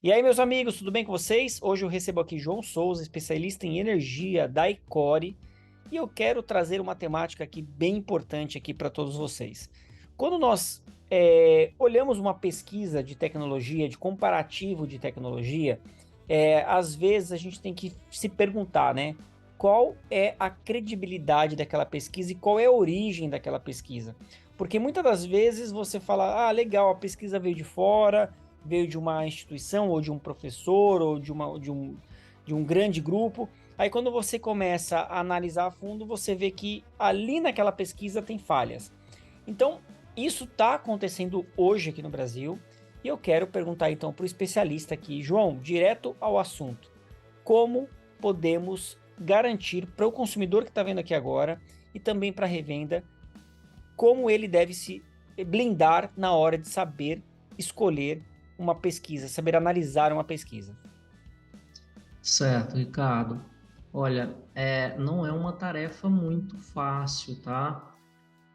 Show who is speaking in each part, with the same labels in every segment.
Speaker 1: E aí, meus amigos, tudo bem com vocês? Hoje eu recebo aqui João Souza, especialista em energia da Icore, e eu quero trazer uma temática aqui bem importante aqui para todos vocês. Quando nós olhamos uma pesquisa de tecnologia, de comparativo de tecnologia, às vezes a gente tem que se perguntar, né? Qual é a credibilidade daquela pesquisa e qual é a origem daquela pesquisa? Porque muitas das vezes você fala, ah, legal, a pesquisa veio de fora, veio de uma instituição, ou de um professor, ou de um grande grupo. Aí, quando você começa a analisar a fundo, você vê que ali naquela pesquisa tem falhas. Então, isso está acontecendo hoje aqui no Brasil. E eu quero perguntar então para o especialista aqui, João, direto ao assunto: como podemos garantir para o consumidor que está vendo aqui agora e também para a revenda, como ele deve se blindar na hora de saber escolher uma pesquisa, saber analisar uma pesquisa.
Speaker 2: Certo, Ricardo. Olha, não é uma tarefa muito fácil, tá?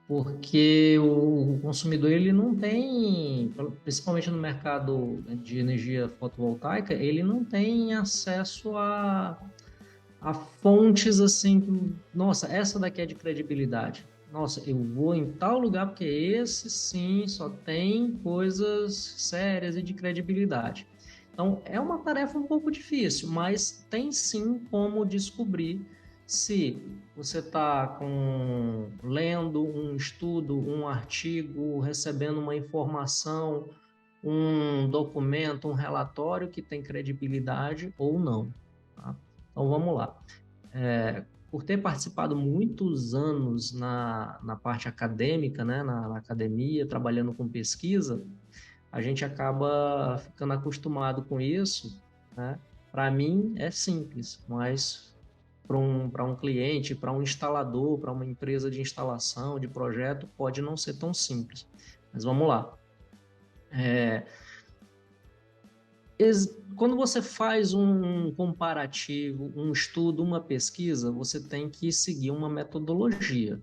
Speaker 2: Porque o consumidor ele não tem, principalmente no mercado de energia fotovoltaica, ele não tem acesso a fontes assim, nossa, essa daqui é de credibilidade. Nossa, eu vou em tal lugar porque esse sim só tem coisas sérias e de credibilidade. Então, é uma tarefa um pouco difícil, mas tem sim como descobrir se você está lendo um estudo, um artigo, recebendo uma informação, um documento, um relatório que tem credibilidade ou não. Tá? Então, vamos lá. Por ter participado muitos anos na parte acadêmica, né, na academia, trabalhando com pesquisa, a gente acaba ficando acostumado com isso, né? Para mim é simples, mas para um cliente, para um instalador, para uma empresa de instalação, de projeto, pode não ser tão simples. Mas vamos lá. Quando você faz um comparativo, um estudo, uma pesquisa, você tem que seguir uma metodologia.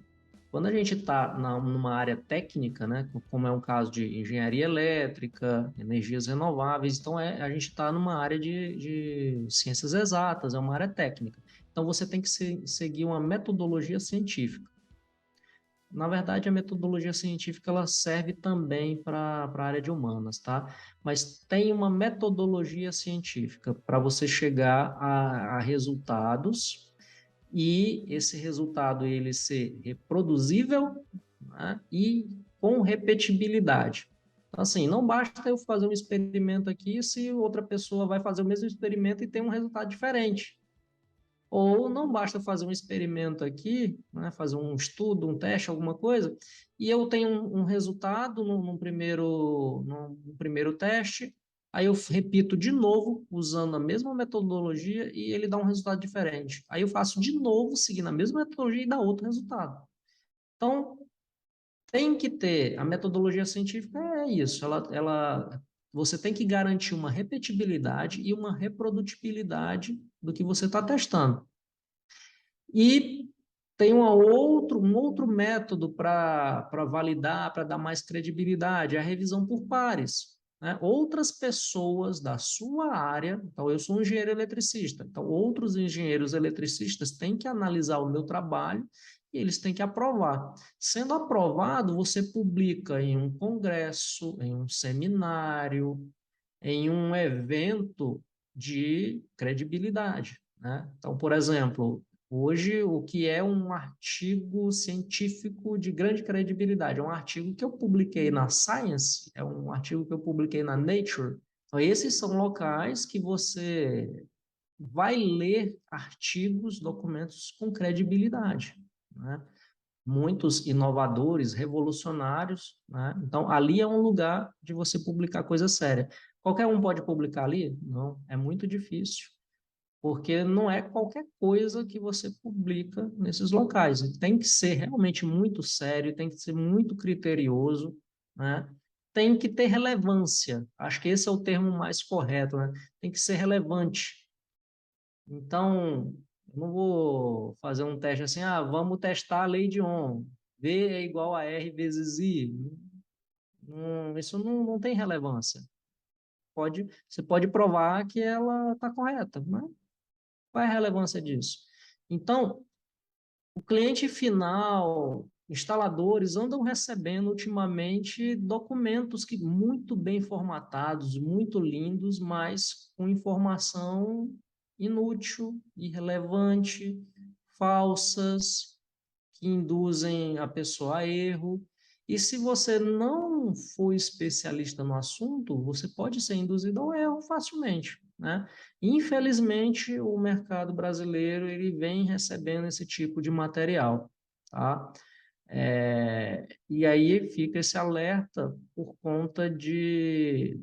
Speaker 2: Quando a gente está numa área técnica, né, como é um caso de engenharia elétrica, energias renováveis, então a gente está numa área de ciências exatas, é uma área técnica. Então você tem que seguir uma metodologia científica. Na verdade, a metodologia científica ela serve também para a área de humanas, tá? Mas tem uma metodologia científica para você chegar a resultados e esse resultado ele ser reproduzível, né? E com repetibilidade. Então, assim, não basta eu fazer um experimento aqui se outra pessoa vai fazer o mesmo experimento e tem um resultado diferente. Ou não basta fazer um experimento aqui, né, fazer um estudo, um teste, alguma coisa, e eu tenho um resultado num primeiro teste, aí eu repito de novo, usando a mesma metodologia, e ele dá um resultado diferente. Aí eu faço de novo, seguindo a mesma metodologia, e dá outro resultado. Então, tem que ter, a metodologia científica é isso, você tem que garantir uma repetibilidade e uma reprodutibilidade do que você está testando. E tem um outro método para validar, para dar mais credibilidade, é a revisão por pares. Né? Outras pessoas da sua área, então eu sou um engenheiro eletricista, então outros engenheiros eletricistas têm que analisar o meu trabalho e eles têm que aprovar. Sendo aprovado, você publica em um congresso, em um seminário, em um evento de credibilidade. Né? Então, por exemplo, hoje o que é um artigo científico de grande credibilidade? É um artigo que eu publiquei na Science, é um artigo que eu publiquei na Nature. Então, esses são locais que você vai ler artigos, documentos com credibilidade. Né? Muitos inovadores, revolucionários, né? Então, ali é um lugar de você publicar coisa séria. Qualquer um pode publicar ali? Não, é muito difícil, porque não é qualquer coisa que você publica nesses locais. Tem que ser realmente muito sério, tem que ser muito criterioso, né? Tem que ter relevância. Acho que esse é o termo mais correto, né? Tem que ser relevante. Então, eu não vou fazer um teste assim, vamos testar a lei de Ohm. V é igual a R vezes I. Isso não tem relevância. você pode provar que ela está correta, mas qual é a relevância disso? Então, o cliente final, instaladores, andam recebendo ultimamente documentos que muito bem formatados, muito lindos, mas com informação inútil, irrelevante, falsas, que induzem a pessoa a erro. E se você não for especialista no assunto, você pode ser induzido ao erro facilmente, né? Infelizmente, o mercado brasileiro ele vem recebendo esse tipo de material, tá? E aí fica esse alerta por conta de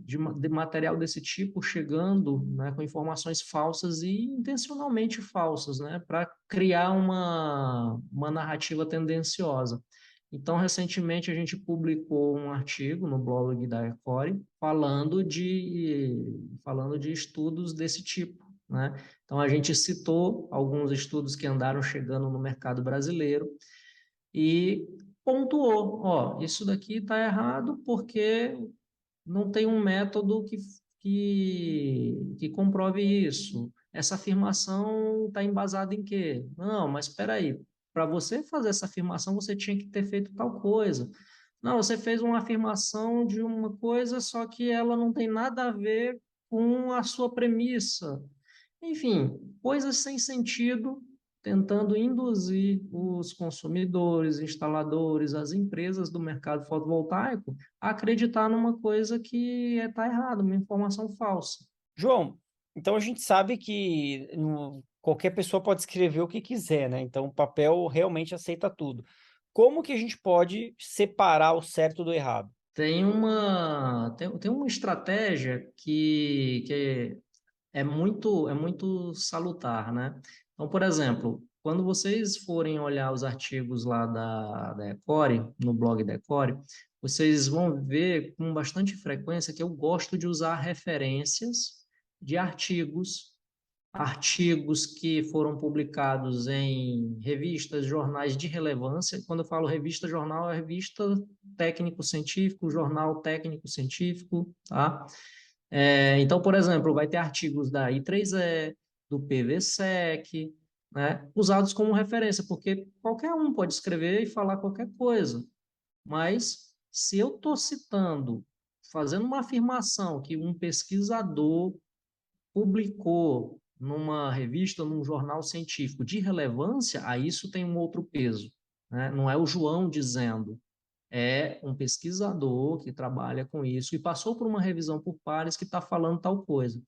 Speaker 2: material desse tipo chegando, né, com informações falsas e intencionalmente falsas, né, para criar uma narrativa tendenciosa. Então, recentemente, a gente publicou um artigo no blog da Ecore falando de estudos desse tipo, né? Então, a gente citou alguns estudos que andaram chegando no mercado brasileiro e pontuou, ó, isso daqui está errado porque não tem um método que comprove isso. Essa afirmação está embasada em quê? Não, mas espera aí, para você fazer essa afirmação, você tinha que ter feito tal coisa. Não, você fez uma afirmação de uma coisa, só que ela não tem nada a ver com a sua premissa. Enfim, coisas sem sentido, tentando induzir os consumidores, instaladores, as empresas do mercado fotovoltaico a acreditar numa coisa que está errada, uma informação falsa.
Speaker 1: João, então a gente sabe que qualquer pessoa pode escrever o que quiser, né? Então o papel realmente aceita tudo. Como que a gente pode separar o certo do errado?
Speaker 2: Tem uma estratégia que é muito salutar, né? Então, por exemplo, quando vocês forem olhar os artigos lá da Ecore, no blog da Ecore, vocês vão ver com bastante frequência que eu gosto de usar referências de artigos que foram publicados em revistas, jornais de relevância. Quando eu falo revista, jornal, é revista técnico-científico, jornal técnico-científico, tá? Então, por exemplo, vai ter artigos da I3E, do PVSec, né, usados como referência, porque qualquer um pode escrever e falar qualquer coisa, mas se eu estou citando, fazendo uma afirmação que um pesquisador publicou numa revista, num jornal científico de relevância, aí isso tem um outro peso, né? Não é o João dizendo, é um pesquisador que trabalha com isso e passou por uma revisão por pares que está falando tal coisa.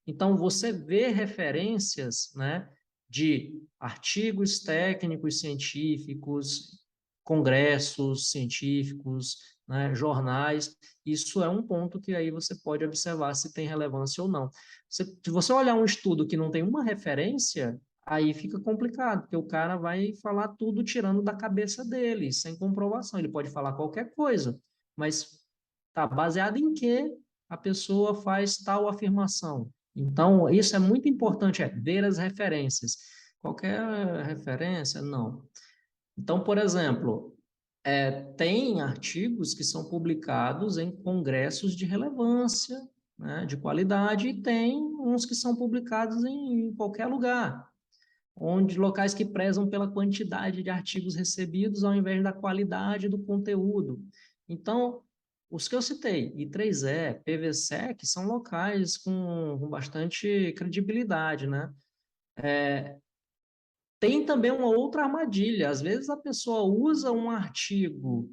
Speaker 2: Então, você vê referências, né, de artigos técnicos científicos, congressos científicos, né, jornais, isso é um ponto que aí você pode observar se tem relevância ou não. Se você olhar um estudo que não tem uma referência, aí fica complicado, porque o cara vai falar tudo tirando da cabeça dele, sem comprovação. Ele pode falar qualquer coisa, mas tá baseado em que a pessoa faz tal afirmação. Então, isso é muito importante, é ver as referências. Qualquer referência, não. Então, por exemplo, tem artigos que são publicados em congressos de relevância, né, de qualidade, e tem uns que são publicados em qualquer lugar, onde locais que prezam pela quantidade de artigos recebidos ao invés da qualidade do conteúdo. Então, os que eu citei, I3E, PVSec, são locais com bastante credibilidade, né? Tem também uma outra armadilha. Às vezes a pessoa usa um artigo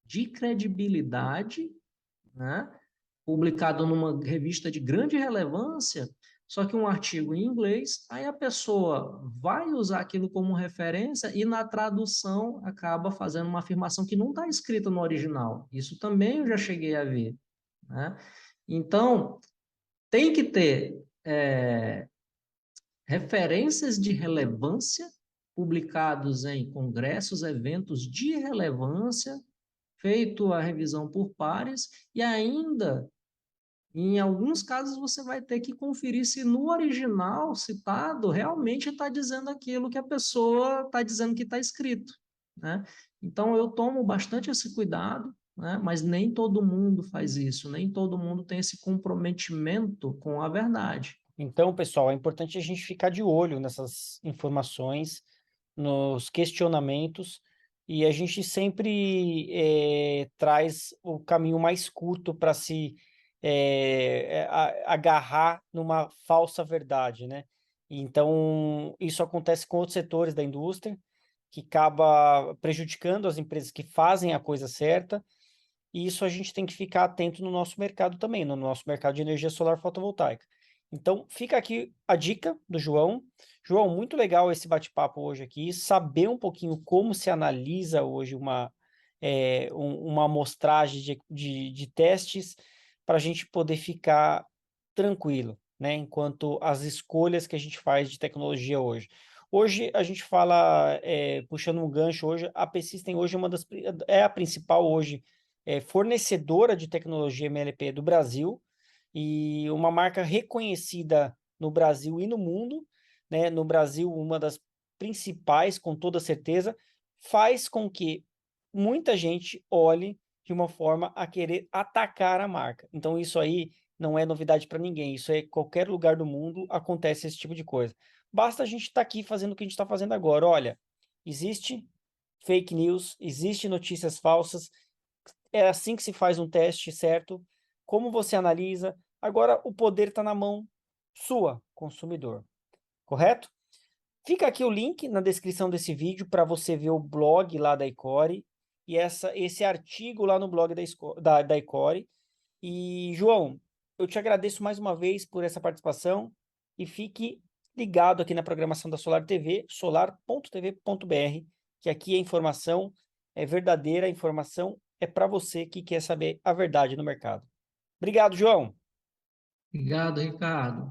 Speaker 2: de credibilidade, né, publicado numa revista de grande relevância, só que um artigo em inglês, aí a pessoa vai usar aquilo como referência e na tradução acaba fazendo uma afirmação que não está escrita no original. Isso também eu já cheguei a ver, né? Então, tem que ter referências de relevância publicados em congressos, eventos de relevância, feito a revisão por pares, e ainda, em alguns casos, você vai ter que conferir se no original citado realmente está dizendo aquilo que a pessoa está dizendo que está escrito, né? Então, eu tomo bastante esse cuidado, né? Mas nem todo mundo faz isso, nem todo mundo tem esse comprometimento com a verdade.
Speaker 1: Então, pessoal, é importante a gente ficar de olho nessas informações, nos questionamentos, e a gente sempre traz o caminho mais curto para se agarrar numa falsa verdade, né? Então, isso acontece com outros setores da indústria, que acaba prejudicando as empresas que fazem a coisa certa, e isso a gente tem que ficar atento no nosso mercado também, no nosso mercado de energia solar fotovoltaica. Então, fica aqui a dica do João. João, muito legal esse bate-papo hoje aqui, saber um pouquinho como se analisa hoje uma amostragem de testes para a gente poder ficar tranquilo, né? Enquanto as escolhas que a gente faz de tecnologia hoje. Hoje a gente fala, puxando um gancho hoje, a P-System hoje é a principal hoje fornecedora de tecnologia MLP do Brasil e uma marca reconhecida no Brasil e no mundo, né? No Brasil, uma das principais, com toda certeza, faz com que muita gente olhe de uma forma a querer atacar a marca. Então, isso aí não é novidade para ninguém. Isso é qualquer lugar do mundo acontece esse tipo de coisa. Basta a gente estar aqui fazendo o que a gente está fazendo agora. Olha, existe fake news, existe notícias falsas, é assim que se faz um teste, certo? Como você analisa? Agora o poder está na mão sua, consumidor, correto? Fica aqui o link na descrição desse vídeo para você ver o blog lá da Icore e esse artigo lá no blog da Icore. E, João, eu te agradeço mais uma vez por essa participação e fique ligado aqui na programação da Solar TV, solar.tv.br, que aqui a informação é verdadeira, a informação é para você que quer saber a verdade no mercado. Obrigado, João.
Speaker 2: Obrigado, Ricardo.